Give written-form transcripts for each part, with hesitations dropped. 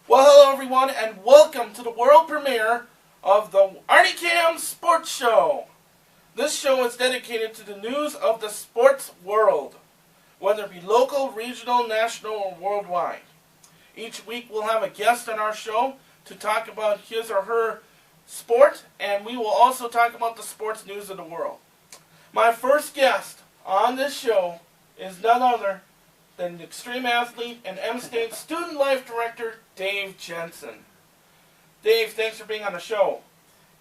Well, hello everyone, and welcome to the world premiere of the Arnecam Sports Show. This show is dedicated to the news of the sports world, whether it be local, regional, national, or worldwide. Each week we'll have a guest on our show to talk about his or her sport, and we will also talk about the sports news of the world. My first guest on this show is none other than extreme athlete and M-State Student Life Director, Dave Jensen. Dave, thanks for being on the show.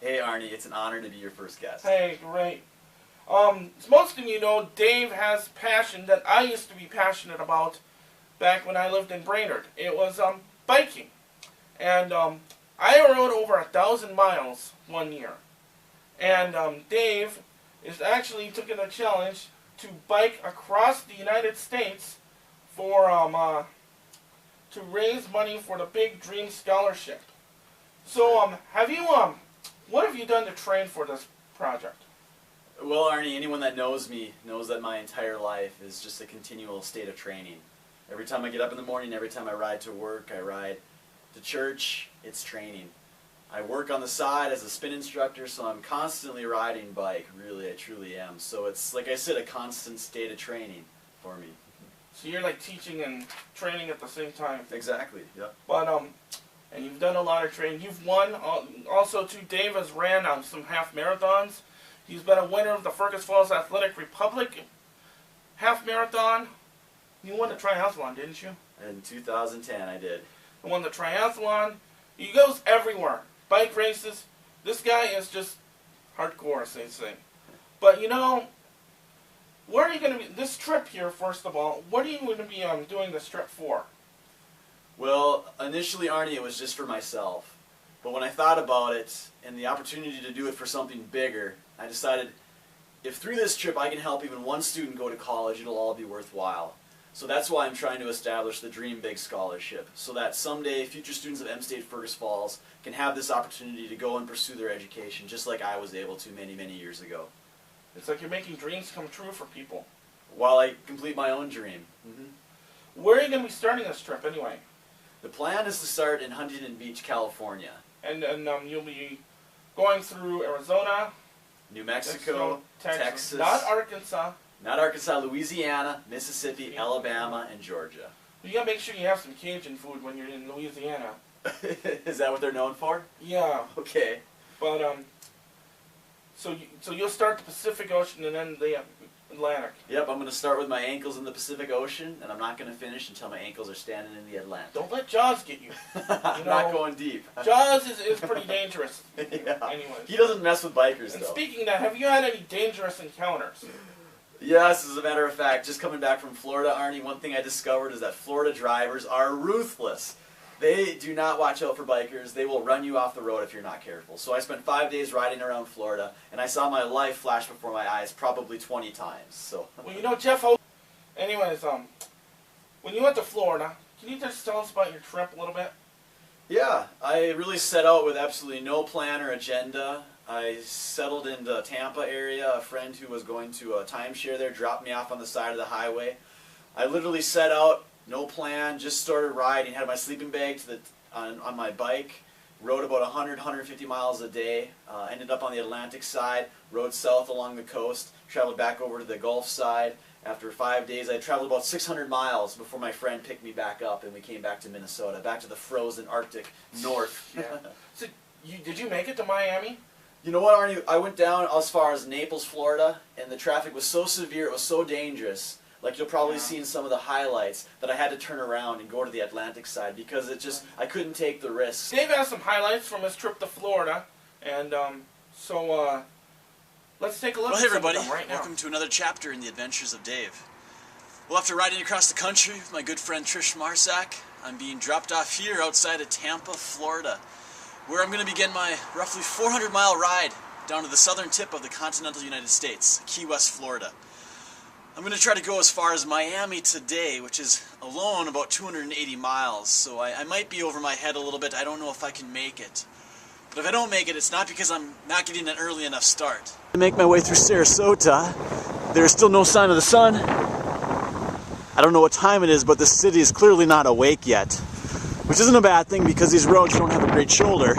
Hey Arnie, it's an honor to be your first guest. Hey, great. As most of you know, Dave has passion that I used to be passionate about back when I lived in Brainerd. It was biking. And I rode over 1,000 miles one year. And Dave is actually taking the challenge to bike across the United States for to raise money for the Big Dream Scholarship. So, what have you done to train for this project? Well, Arnie, anyone that knows me knows that my entire life is just a continual state of training. Every time I get up in the morning, every time I ride to work, I ride to church, it's training. I work on the side as a spin instructor, so I'm constantly riding bike, really, I truly am. So it's, like I said, a constant state of training for me. So you're like teaching and training at the same time. Exactly, yep. But, and you've done a lot of training. You've won, also too, Dave has ran some half marathons. He's been a winner of the Fergus Falls Athletic Republic half marathon. You won the triathlon, didn't you? In 2010, I did. You won the triathlon. He goes everywhere. Bike races. This guy is just hardcore, as they say. But, you know, where are you going to be, this trip here, first of all, what are you going to be doing this trip for? Well, initially, Arnie, it was just for myself. But when I thought about it and the opportunity to do it for something bigger, I decided if through this trip I can help even one student go to college, it'll all be worthwhile. So that's why I'm trying to establish the Dream Big Scholarship, so that someday future students of M-State Fergus Falls can have this opportunity to go and pursue their education just like I was able to many, many years ago. It's like you're making dreams come true for people. While I complete my own dream. Where are you going to be starting this trip anyway? The plan is to start in Huntington Beach, California. And you'll be going through Arizona, New Mexico, Texas. Not Arkansas. Not Arkansas, Louisiana, Mississippi, Alabama, and Georgia. You gotta make sure you have some Cajun food when you're in Louisiana. Is that what they're known for? Yeah. Okay. But so you'll start the Pacific Ocean and then the Atlantic. Yep, I'm going to start with my ankles in the Pacific Ocean, and I'm not going to finish until my ankles are standing in the Atlantic. Don't let Jaws get you. I'm not going deep. Jaws is pretty dangerous. Yeah. Anyways. He doesn't mess with bikers, And though. speaking of that, have you had any dangerous encounters? Yes, as a matter of fact, just coming back from Florida, Arnie, one thing I discovered is that Florida drivers are ruthless. They do not watch out for bikers. They will run you off the road if you're not careful. So I spent 5 days riding around Florida, and I saw my life flash before my eyes probably 20 times. So. Well, you know, Jeff. Anyways, when you went to Florida, can you just tell us about your trip a little bit? Yeah, I really set out with absolutely no plan or agenda. I settled in the Tampa area. A friend who was going to a timeshare there dropped me off on the side of the highway. I literally set out, no plan, just started riding. Had my sleeping bag on my bike. Rode about 100, 150 miles a day. Ended up on the Atlantic side. Rode south along the coast. Traveled back over to the Gulf side. After 5 days, I traveled about 600 miles before my friend picked me back up, and we came back to Minnesota, back to the frozen Arctic north. Yeah. So, did you make it to Miami? You know what, Arnie? I went down as far as Naples, Florida, and the traffic was so severe, it was so dangerous, like you'll probably see in some of the highlights, that I had to turn around and go to the Atlantic side because it just, I couldn't take the risk. Dave has some highlights from his trip to Florida, and let's take a look Well, at hey some everybody, of them right now. welcome to another chapter in the adventures of Dave. Well, after riding across the country with my good friend Trish Marsack, I'm being dropped off here outside of Tampa, Florida, where I'm going to begin my roughly 400-mile ride down to the southern tip of the continental United States, Key West, Florida. I'm going to try to go as far as Miami today, which is alone about 280 miles, so I might be over my head a little bit. I don't know if I can make it. But if I don't make it, it's not because I'm not getting an early enough start. To make my way through Sarasota, there's still no sign of the sun. I don't know what time it is, but the city is clearly not awake yet. which isn't a bad thing because these roads don't have a great shoulder.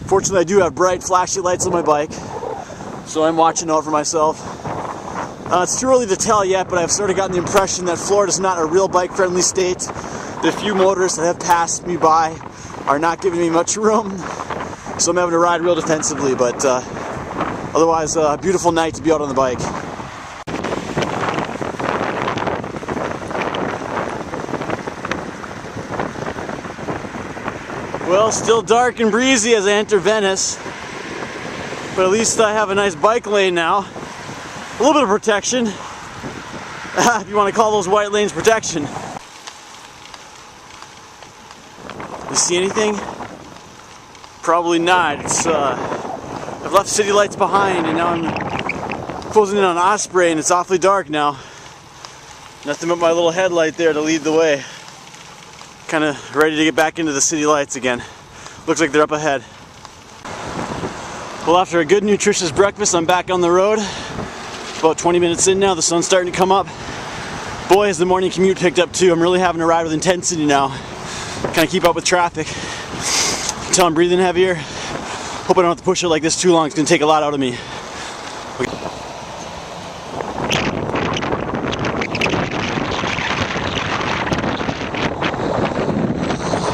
Fortunately, I do have bright flashy lights on my bike, so I'm watching out for myself. It's too early to tell yet, but I've sort of gotten the impression that Florida's not a real bike-friendly state. The few motorists that have passed me by are not giving me much room, so I'm having to ride real defensively, but otherwise a beautiful night to be out on the bike. Well, still dark and breezy as I enter Venice, but at least I have a nice bike lane now. A little bit of protection, if you want to call those white lanes protection. You see anything? Probably not. I've left city lights behind and now I'm closing in on Osprey and it's awfully dark now. Nothing but my little headlight there to lead the way. Kind of ready to get back into the city lights again. Looks like they're up ahead. Well, after a good nutritious breakfast, I'm back on the road. About 20 minutes in now, the sun's starting to come up. Boy, has the morning commute picked up too. I'm really having to ride with intensity now. Kind of keep up with traffic. Until I'm breathing heavier. Hope I don't have to push it like this too long. It's going to take a lot out of me.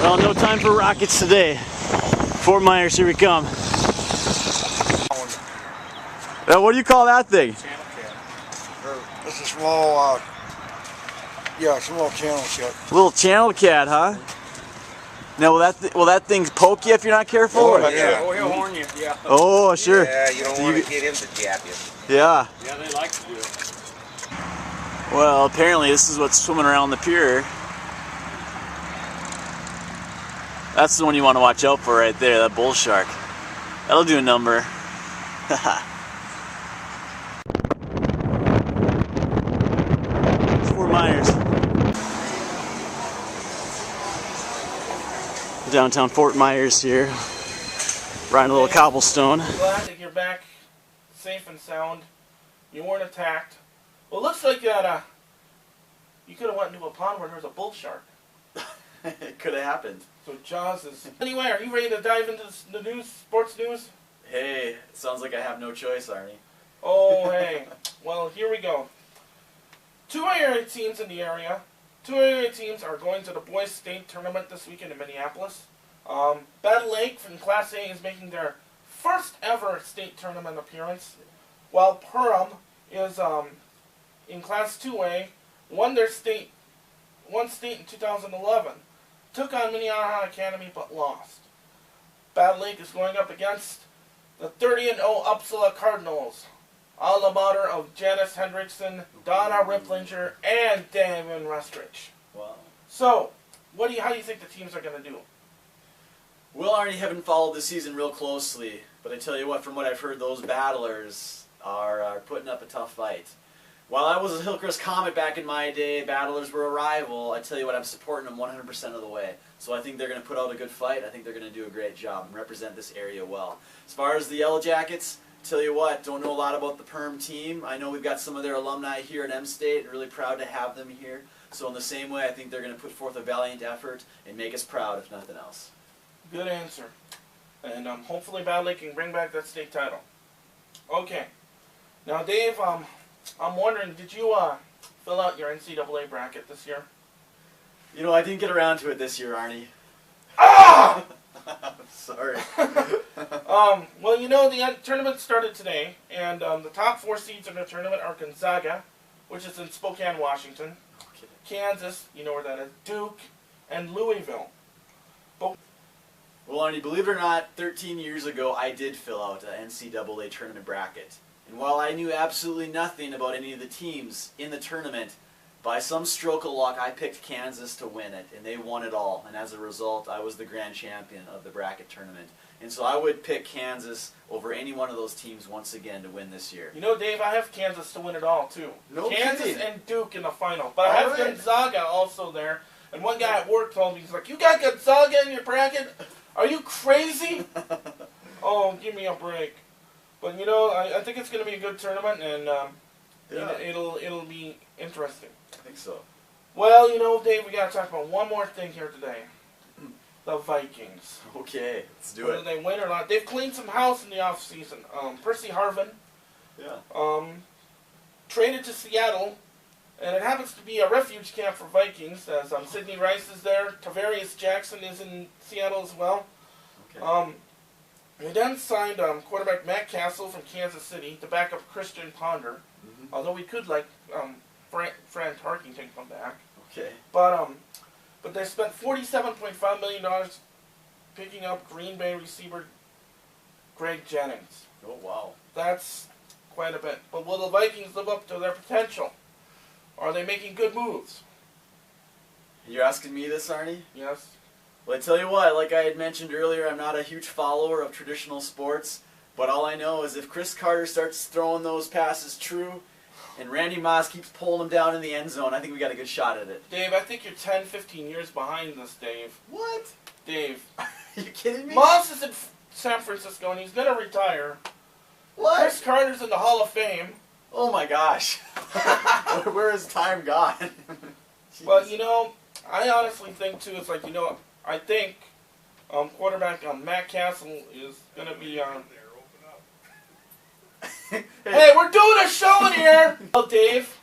Well, no time for rockets today. Fort Myers, here we come. Now, what do you call that thing? It's a small, small channel cat. Little channel cat, huh? Now, will that thing poke you if you're not careful? Oh, Yeah, oh, he'll horn you, yeah. Oh, sure. Yeah, you don't want to get him to jab you. Yeah. Yeah, they like to do it. Well, apparently this is what's swimming around the pier. That's the one you want to watch out for right there, that bull shark. That'll do a number. It's Fort Myers. Downtown Fort Myers here. Riding a little cobblestone. Glad that you're back safe and sound. You weren't attacked. Well, it looks like that you could have went into a pond where there was a bull shark. It could have happened. So Jaws is... Anyway, are you ready to dive into the news, sports news? Hey, it sounds like I have no choice, Arnie. Oh, hey. Well, here we go. 2 area teams in the area. 2 area teams are going to the boys state tournament this weekend in Minneapolis. Battle Lake from Class A is making their first ever state tournament appearance, while Perham is in Class 2A, won state in 2011. Took on Minnehaha Academy but lost. Battle Lake is going up against the 30-0 Uppsala Cardinals, alma mater of Janice Hendrickson, Donna Ripplinger, and David Rustrich. Wow. So, how do you think the teams are going to do? Well, Arnie, haven't followed the season real closely, but I tell you what, from what I've heard, those battlers are putting up a tough fight. While I was a Hillcrest Comet back in my day, battlers were a rival. I tell you what, I'm supporting them 100% of the way. So I think they're going to put out a good fight. I think they're going to do a great job and represent this area well. As far as the Yellow Jackets, tell you what, don't know a lot about the Perm team. I know we've got some of their alumni here at M-State, and really proud to have them here. So in the same way, I think they're going to put forth a valiant effort and make us proud, if nothing else. Good answer. And hopefully Battle Lake can bring back that state title. Okay. Now, Dave, I'm wondering, did you fill out your NCAA bracket this year? You know, I didn't get around to it this year, Arnie. Ah! I'm sorry. Well, you know, the tournament started today, and the top 4 seeds in the tournament are Gonzaga, which is in Spokane, Washington, Okay. Kansas, you know where that is, Duke, and Louisville. But Well, Arnie, believe it or not, 13 years ago, I did fill out an NCAA tournament bracket. And while I knew absolutely nothing about any of the teams in the tournament, by some stroke of luck, I picked Kansas to win it, and they won it all. And as a result, I was the grand champion of the bracket tournament. And so I would pick Kansas over any one of those teams once again to win this year. you know, Dave, I have Kansas to win it all, too. No Kansas kidding. and Duke in the final. But I have All right. Gonzaga also there. And one guy at work told me, he's like, you got Gonzaga in your bracket? Are you crazy? Oh, give me a break. But, you know, I think it's going to be a good tournament, and Yeah. it'll be interesting. I think so. Well, you know, Dave, we got to talk about one more thing here today. the Vikings. Okay, let's do Whether it. they win or not. They've cleaned some house in the offseason. Percy Harvin Yeah. traded to Seattle, and it happens to be a refuge camp for Vikings, as Sidney Rice is there. Tavarius Jackson is in Seattle as well. Okay. They then signed quarterback Matt Castle from Kansas City to back up Christian Ponder, although we could like Fran Tarkenton to come back. Okay. But they spent $47.5 million picking up Green Bay receiver Greg Jennings. Oh, wow. That's quite a bit. But will the Vikings live up to their potential? Are they making good moves? You're asking me this, Arnie? Yes. Well, I tell you what, like I had mentioned earlier, I'm not a huge follower of traditional sports, but all I know is if Chris Carter starts throwing those passes true and Randy Moss keeps pulling them down in the end zone, I think we got a good shot at it. Dave, I think you're 10, 15 years behind this, Dave. What? Dave. Are you kidding me? Moss is in San Francisco and he's going to retire. What? Chris Carter's in the Hall of Fame. Oh my gosh. Where has time gone? But, you know, I honestly think, too, it's like, you know, I think quarterback Matt Castle is going to be Hey, we're doing a show in here! Well, Dave,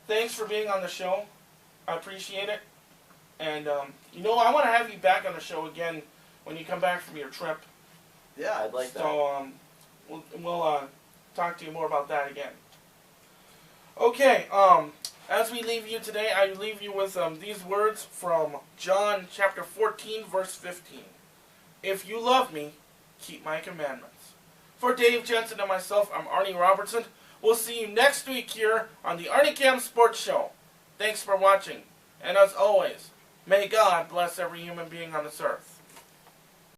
thanks for being on the show. I appreciate it. And, you know, I want to have you back on the show again when you come back from your trip. Yeah, I'd like that. So, we'll talk to you more about that again. Okay, as we leave you today, I leave you with these words from John chapter 14, verse 15. If you love me, keep my commandments. For Dave Jensen and myself, I'm Arnie Robertson. We'll see you next week here on the Arnecam Sports Show. Thanks for watching. And as always, may God bless every human being on this earth.